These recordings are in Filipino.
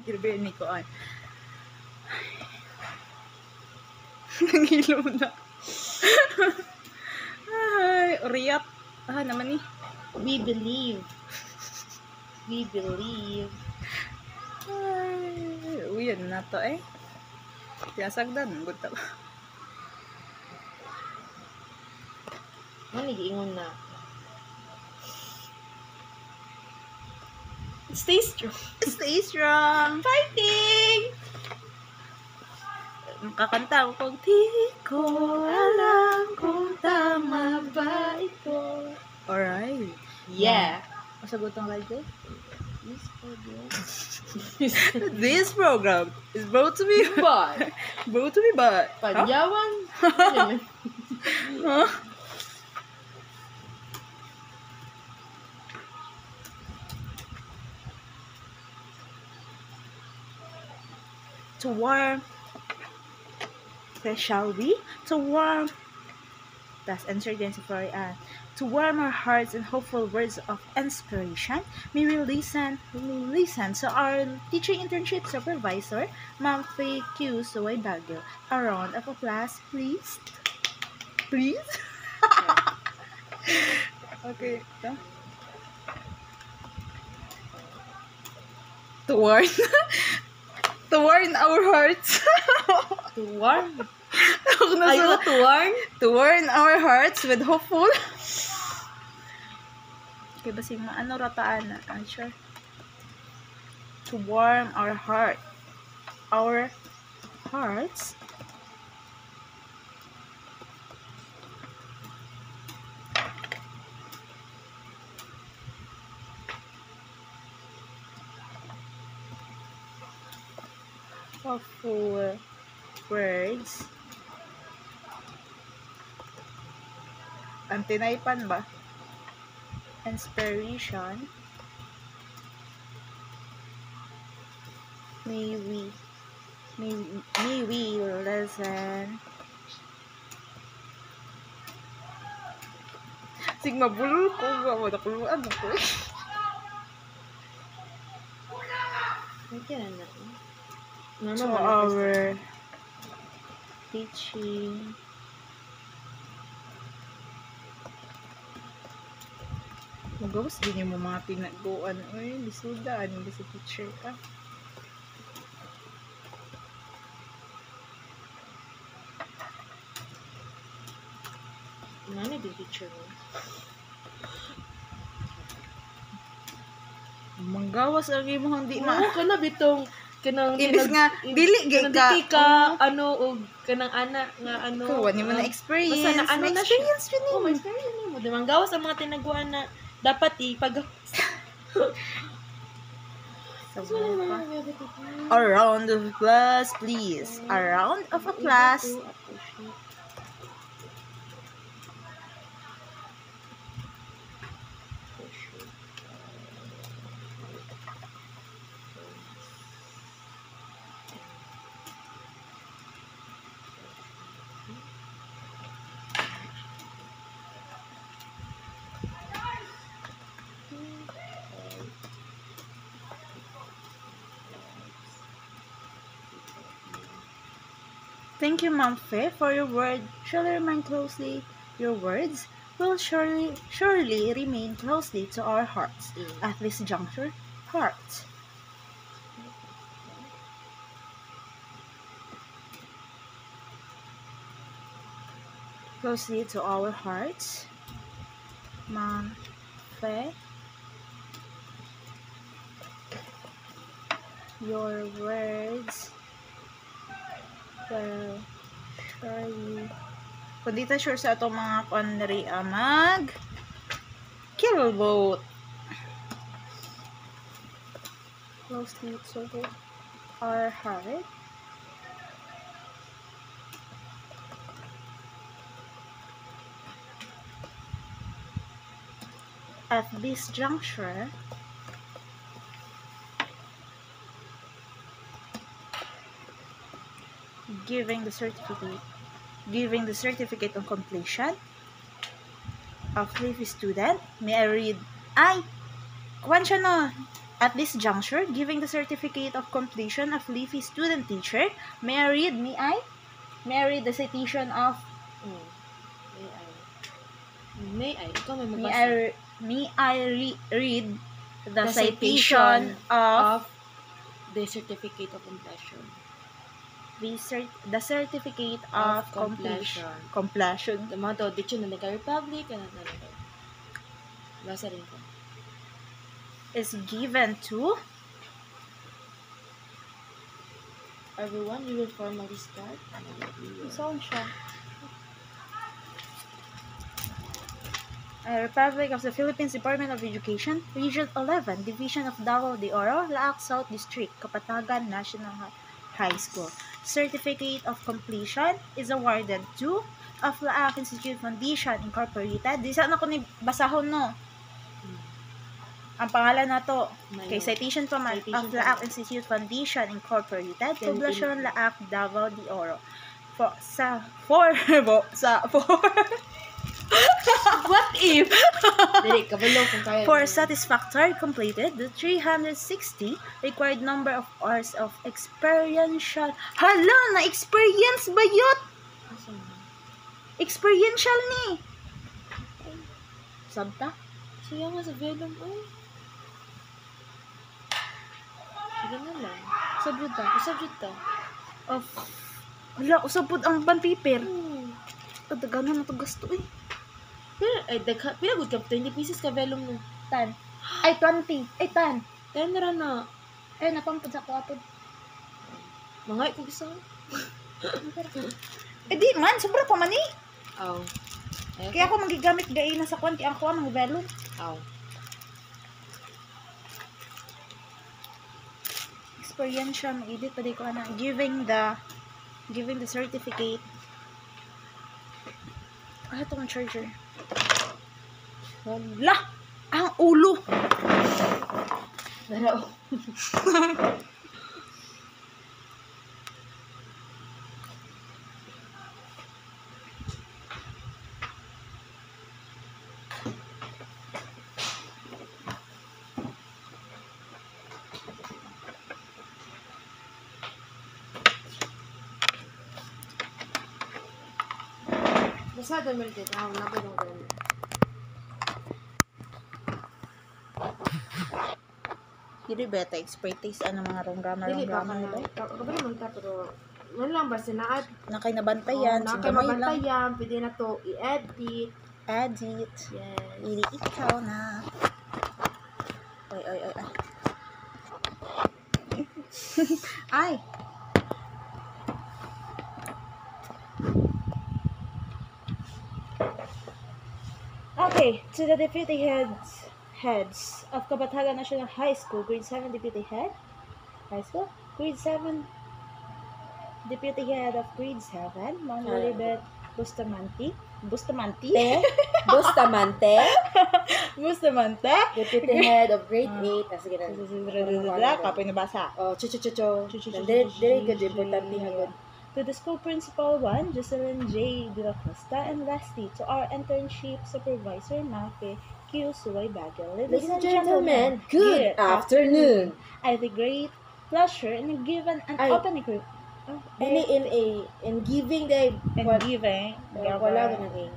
Grabe ni ko ay. Nangilo na. Ay, oriyat. Naman ni. We believe. We believe. Ay, uyan na to eh. Pinasagdan, good ta. Ano nag-iingon na? Stay strong. Stay strong. Fighting! Kakanta ako kung di ko alam kung tama ba ito. Alright. Yeah. Masagot ang radyo? This program. This program is brought to me But, by Panyawan. Huh? To warm. Okay, shall we? To warm. That's answer the answer for to warm our hearts and hopeful words of inspiration, may we listen to our teaching internship supervisor, Ma'am Faye Q. Soy Baguio. A round of applause, please. Please? Okay. To warm. To warm our hearts. To warm. Ay, Ayaw to warm? to warm our hearts with hopeful. Okay, basing ano rataan na? Sure. To warm our hearts hopeful words. Ang tinaypan ba? Inspiration. May we listen. Sigma bulol ko ba? Nakuluan ako eh. Okay na na. To Normal our teaching magawas din yung mga tinaguan. Uy, bisuda. Anong bisa teacher ka? Ano yung teacher mo? Manggawas ang imong hindi ma. Oo, kana bitong kanang Ibig nga, dili gay ka. dili ka ano og kanang ana nga ano. Kuha ni mo na experience. Basta na ano May na siya. experience yun eh. Oh, may experience mo. Di man gawas ang mga tinaguan na dapat ipag A round of applause, please. A round of applause. Thank you, Ma'am Faye, for your word. Surely remain closely. Your words will surely remain closely to our hearts. At this juncture, hearts. Closely to our hearts. Ma'am Faye, your words will surely. Kung di ta sure sa itong mga konri mag kill vote. Closely to our heart. At this juncture, giving the certificate of completion of Leafy student. May I read? Ay! Kuwan siya no. At this juncture, giving the certificate of completion of Leafy student teacher, may I read the citation of Oh. May I? Ikaw may may magbasa. read the The citation of the certificate of completion. the certificate of completion The mga to, dito na nagka-republic, basa rin ko. is given to Everyone, we will formally start. saan siya? Republic of the Philippines Department of Education, Region 11, Division of Davao de Oro, Laak South District, Kapatagan National High School. Certificate of completion is awarded to of Laak Institute Foundation Incorporated. Di saan ako ni basahon no? Ang pangalan na to, kay Citation of Laak Institute Foundation Incorporated, Poblacion Laak, Davao de Oro. What if? Dili, kabalo kung kaya. For satisfactory completed the 360 required number of hours of experiential. Hala, na-experience ba yun? Experiential ni. Sabta? Siya nga sa velum, oh. Sige na lang. Sabta ta. Usabjud ta. Of. Hala, usapod ang banpiper. Hmm. Kadagana na to gasto eh. Pila good ka, 20 pieces ka velum no. Tan. Ay, 20. Ay, tan. 10 na na. Ay, napampad sa kwapod. Mangay ko isa. Eh di man, sobra pa man eh. Aw. Kaya ako magigamit gayon na sa kwanti ang kuha ng velo. Aw. Experiential, mag-edit pa di ko na. Giving the certificate. Ah, ito ang charger. Wala! Ang ulo! Pero, basta dami rin dito. Aw, napalong dami. Hindi beta expertise ano mga ronggamar Dili ba ka nila. na? Kapag naman ta, pero wala lang ba sinaad? Nakay nabantayan, na si gamay lang. nabantayan, pwede na to i-edit. Edit. Yes. Ili ikaw na. Ay. Ay. Okay, to the deputy heads of Kapatagan National High School, grade 7 deputy head, high school, grade 7 deputy head of grade 7, Mount Lilibet Bustamante, Bustamante, Bustamante, deputy head of grade 8. Sige na. kapoy nabasa. Oh, chuchuchucho. Dili gud importante hagod. To the school principal 1, Jocelyn J. De La Costa, and lastly, to our internship supervisor, Make Q. Suway Bagel. Ladies and gentlemen, good afternoon. I have a great pleasure in giving an Ay. opening Dili in giving the giving. wala na naging.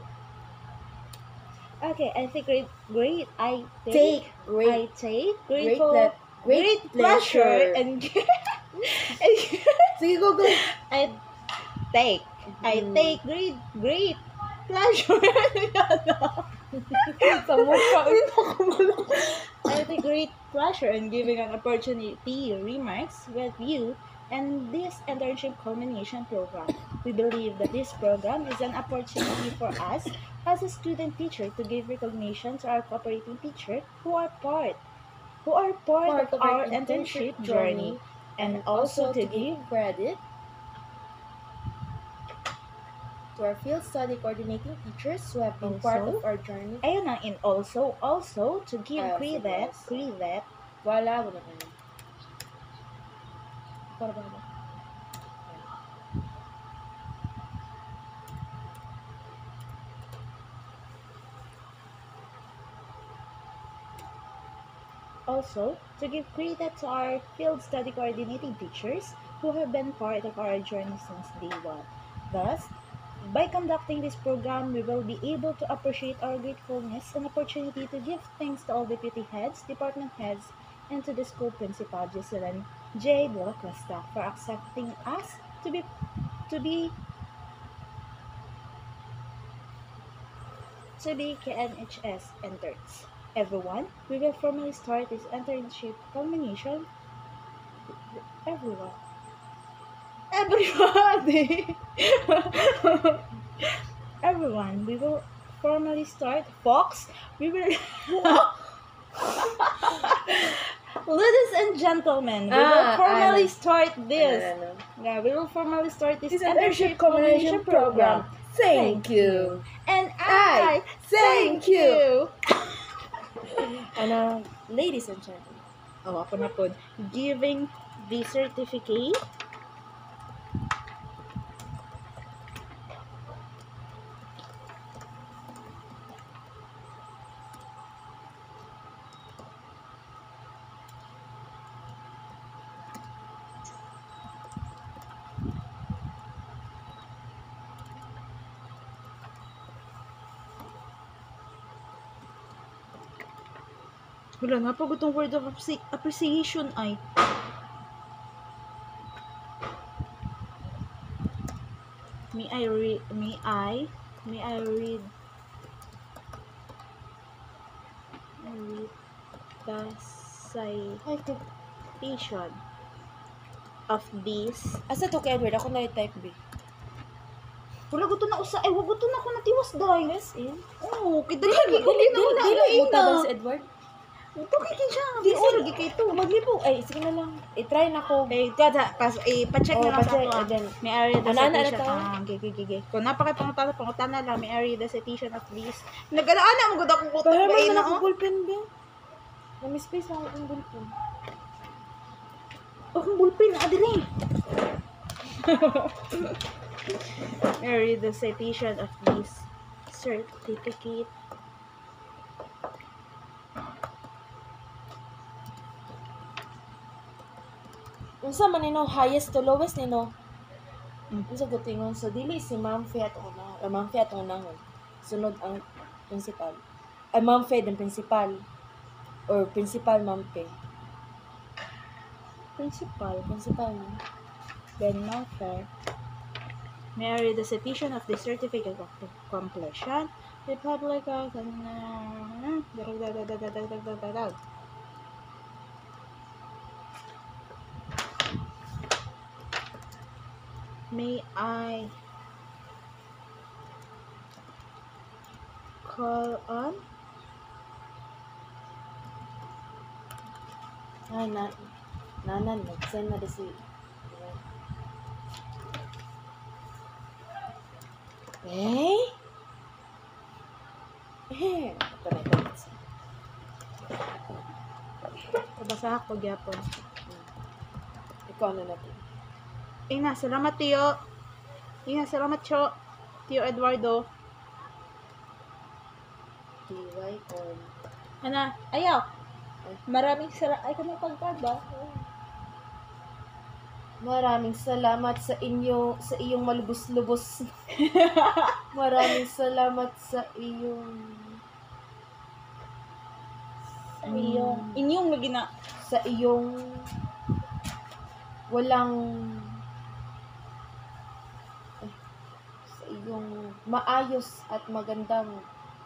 Okay, I think great. I Take take great grateful, great pleasure pleasure. and Sige, go. I take great pleasure. Sa mukha. I take great pleasure in giving an opportunity remarks with you and this internship culmination program. We believe that this program is an opportunity for us as a student teacher to give recognition to our cooperating teacher who are part of our internship journey, and also to give credit to our field study coordinating teachers who have been part Also, of our journey. ayun na, and also to give Also, credit Wala na kayo. para ba? also to give credit to our field study coordinating teachers who have been part of our journey since day one. Thus, by conducting this program, we will be able to appreciate our gratefulness and opportunity to give thanks to all deputy heads, department heads, and to the school principal, Jocelyn J. De La Cuesta, for accepting us to be KNHS interns. Everyone, we will formally start this internship culmination. Everyone. Everybody! Everyone, we will formally start. Fox, we will. Ladies and gentlemen, we will formally start this. Yeah, we will formally start this internship culmination program. Thank you. And I thank you. Ladies and gentlemen. Oh, ako na po. Giving the certificate. Wala na pag itong word of appreciation ay. May I read the citation of this. Asa to kay Edward? Ako na i-type B. Wala gusto na usa. Ay, wag gusto na ako natiwas dahil. Yes, in. Oo, kidali na ako Dili mo na. tabang si Edward. Ito kay siya. Di Di oras oras kay to. Maglipo. Ay, sige na lang. I-try na ko. Eh, kada pa-check Oh, na lang sa pa-check, ako. again. May area the Ano citation. to? Gigi. Kung pangutan na lang, may area the citation of this. Nagana mo gud akong kuto Pero ba man na ako ballpen ba? Nami-space lang akong ballpen. Akong bulpin adiri. Area the citation of this certificate. Unsa man nino highest to lowest nino? Mm. Unsa gutingon so dili si Ma'am Fiat Ma'am Fiat unahon. Sunod ang principal. Ay Ma'am Fe ang principal or principal Ma'am Fe. Principal. No? Then Malfair. May I read the citation of the certificate of completion? Republic of May I call on Nanan, nag-send na si Pabasa ako gyapon. Ikaw na natin. Ina, salamat Tio. Ina, salamat Cho. Tio Eduardo. TY or Ana, ayaw. Maraming salamat. Ay, kamo pagkaba. Maraming salamat sa iyong malubos-lubos. Maraming salamat sa iyong Inyong lagi na. sa iyong sa iyong maayos at magandang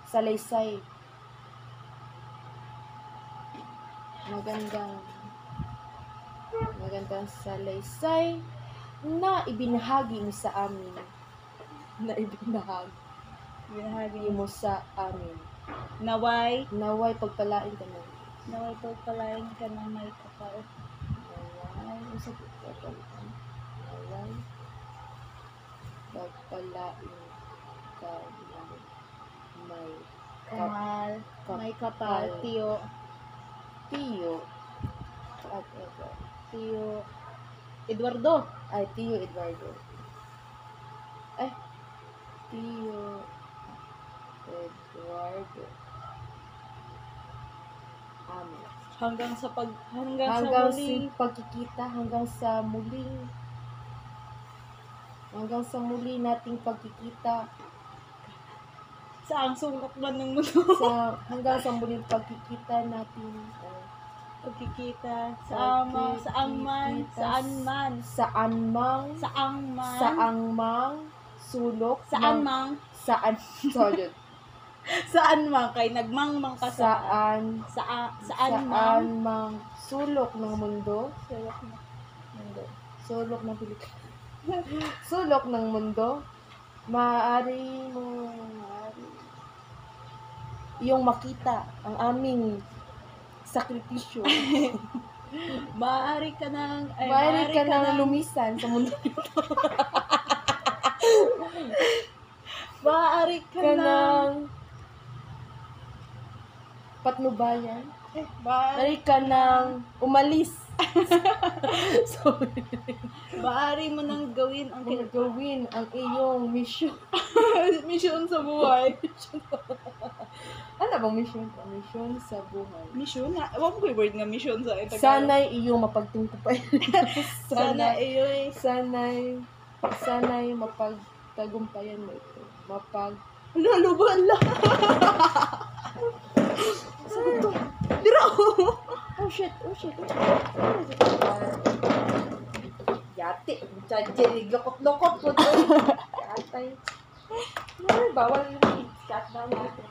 salaysay. Magandang salaysay na ibinahagi mo sa amin. Ibinahagi mo sa amin. Naway Naway pagpalain ka mo. pagpalain ka ng may kapal. Naway pagpalain ka ng may Kamal. May kapal. Tio. At ito. Tio Eduardo. Ay, Tio Eduardo. Tio Eduardo. Amen. Hanggang sa hanggang muling sa pagkikita, hanggang sa muli nating pagkikita, sa ang sukat man ng mundo. hanggang sa muling pagkikita natin, Pagkikita sa ama, saan man, saan mang sulok saan ng mang, sorry, saan mang kay nagmangmang ka saan mang, mang sulok ng mundo, sulok na. sulok ng Pilipinas, sulok ng mundo, maaari iyong makita ang aming sakripisyo. Maaari ka nang lumisan sa mundo. Maaari ka Ka nang ng patnubayan. maaari Maaari ka ng umalis. Sorry. maaari mo nang gawin ang Gawin ang iyong mission. misyon sa buhay. Ano bang mission? Mission sa buhay. Misyon na, wag ko word nga misyon sa Tagalog. Sana'y iyong mapagtungkupay. Sana iyo'y Sana'y mapagtagumpayan mo ito. laluban lang. Dira Oh shit. Yate. Jajiri, lokot-lokot po to. Yatay. Bawal yung shutdown natin.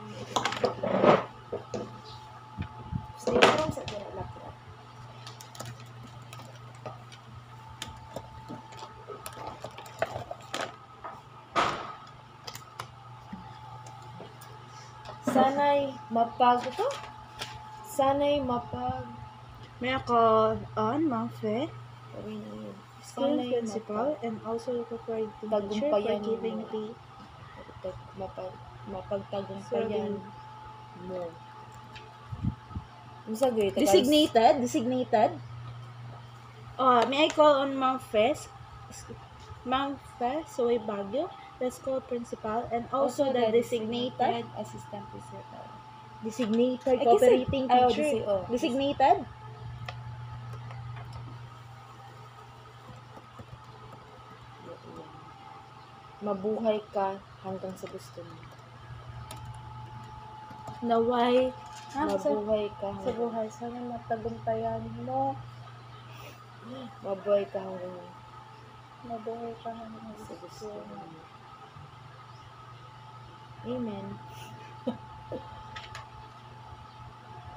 Stay lang sa laptop. May ako on Mangfe, Gawin na yun. school principal, and also required teacher for Tagumpayan mo. giving the Mapagtagumpayan mo. Ang sagay, designated. May I call on Mangfe, Soy Baguio, the school principal, and also the designated assistant principal. cooperating Ay, teacher. oh. Designated? Mabuhay ka hanggang sa gusto mo. Naway. Mabuhay ka Sa buhay. Sana matagumpayan mo. Mabuhay ka hanggang Mabuhay ka hanggang sa gusto mo. mo. Amen.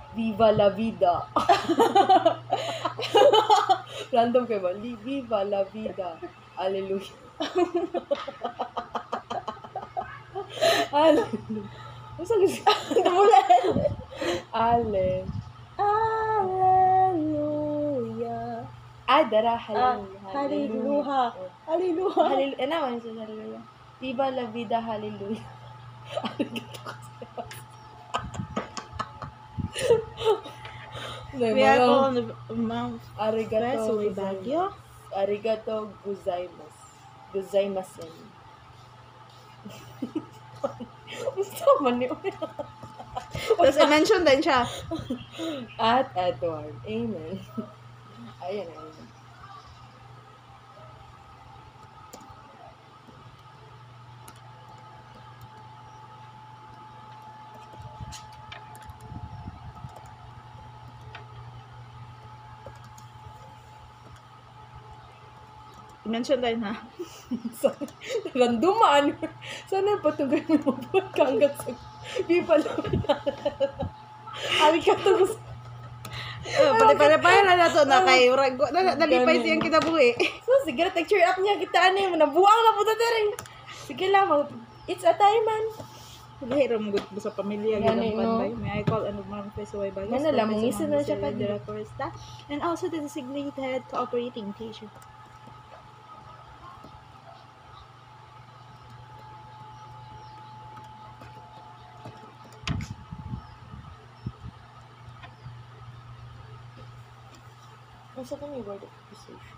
Viva la vida. Random kayo ba? Viva la vida. Hallelujah. Hallelujah. Masa gusto? Ale. Hallelujah. Dara. Hallelujah. Hallelujah. Hallelujah. Hallelujah. Ano naman siya? Hallelujah. Viva la vida. Hallelujah. We are on Mount Arigato Soy Baguio. Arigato gozaimasen. Gusto man yun. Tapos i-mention din siya. At Edward. Amen. Ayan. I-mention din ha. Randoman. Sana patugay mo mabuhat ka hanggang sa Viva la vida. Arigato Pare-pare na to na kay nalipay siyang kinabuhi. So, sige na, cheer up niya. Kita ano yung nabuang na po rin. Sige lang, it's a time, man. Hiram good sa pamilya Gani, gilang no? panbay. May I call and Mount Soy Baguio. Ano lang, mangisa na siya pa din. And also the designated cooperating teacher. Masa ka may word of appreciation?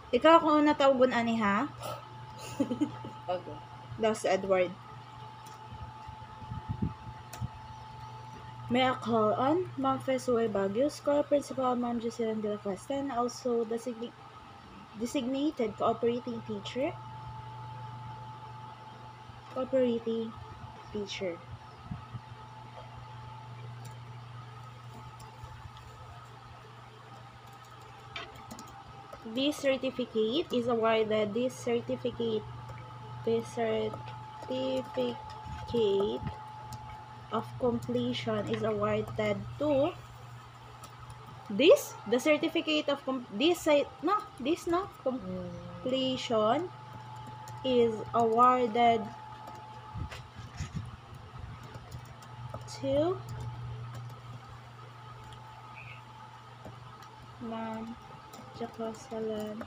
Ikaw kung una tawagon ani ha? Okay. That's Edward. May I call on Ma'am Fesue Baguio, School Principal Ma'am Jocelyn de la Cuesta, and also designated cooperating teacher. Cooperating teacher. This certificate is awarded. This certificate of completion is awarded to the certificate of completion is awarded to Ma'am Jocelyn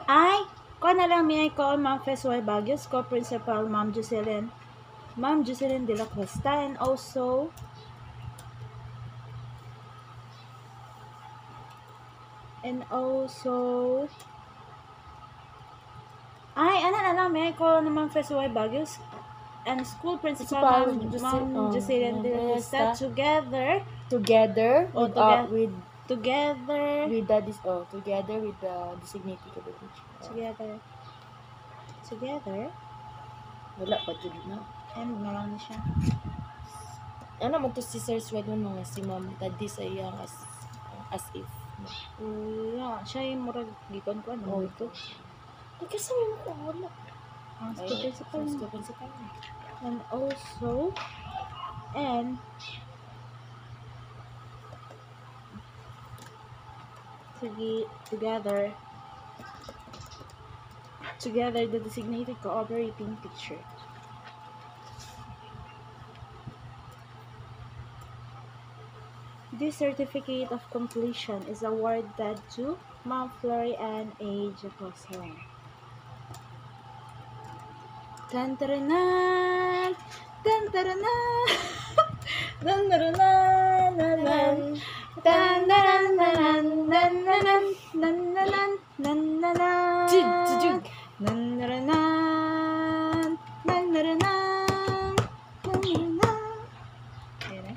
Ay, ko na lang may call Ma'am Fesue Baguio, School Principal Ma'am Jocelyn de la Cuesta, and also ay, ano na lang may call na Ma'am Fesue Baguio and School Principal Ma'am Jocelyn de la Cuesta together Together Oh, with together with the together with the designated teacher. together Wala pa jud na. and na lang siya. Ano man to si Sir Swed mo nga si Ma'am Tadi sa iyang as if. Wala, siya yung murag gikon ko ano ito. Kasi mo ko wala. Ang School Principal. And also together the designated cooperating teacher. This certificate of completion is awarded to Ma'am Florian A. Jacosan. Tan-taranan! Tan-taranan! Tan-taranan! Tan-taranan! Nan-nanan! Nan-nanan! Jug. Nan-naranan! Nan-naranan! Nan-naranan! Ayan na.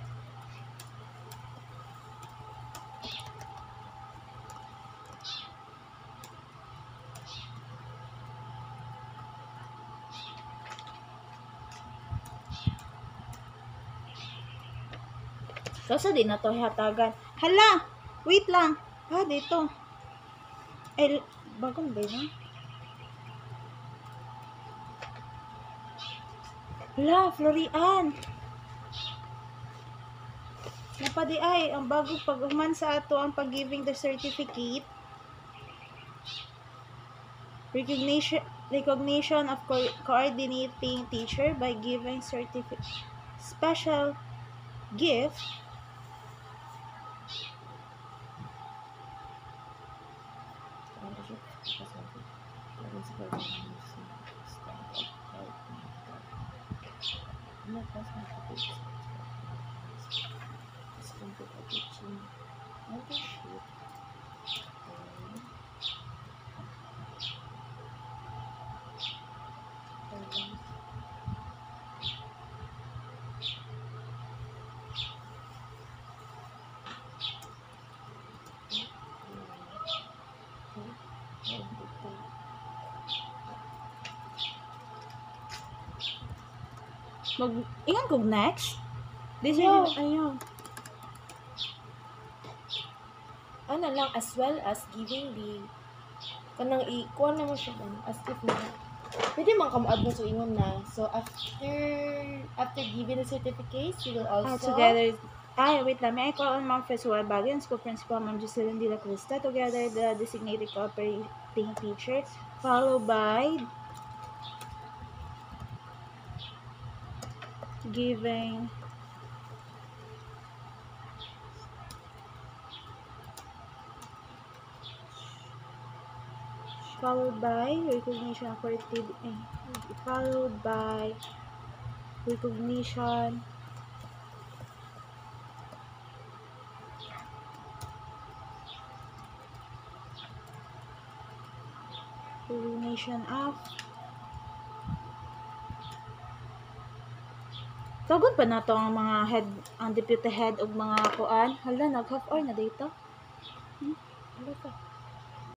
Kaso di na to hatagan. Hala! Wait lang. Dito. Ay, bagong ba yun? Hala, Florian! Napadi ay, ang bago pag-uman sa ato ang pag-giving the certificate. Recognition of coordinating teacher by giving certificate. Special gift ingan kog next. This is ayun. Ano lang as well as giving the kanang ikuha na mo siya as if na pwede man kamo-add mo sa ingon na. So after giving the certificates, you will also Ay, wait lang. May I call on Ma'am Fesua Bagay and School Principal Ma'am Jocelyn de la Crista, together the designated cooperating teacher, followed by giving followed by recognition of followed by recognition of tawgon pa na to ang mga head, ang deputy head og mga kuan. Hala, nag half hour na dito. Hala ka.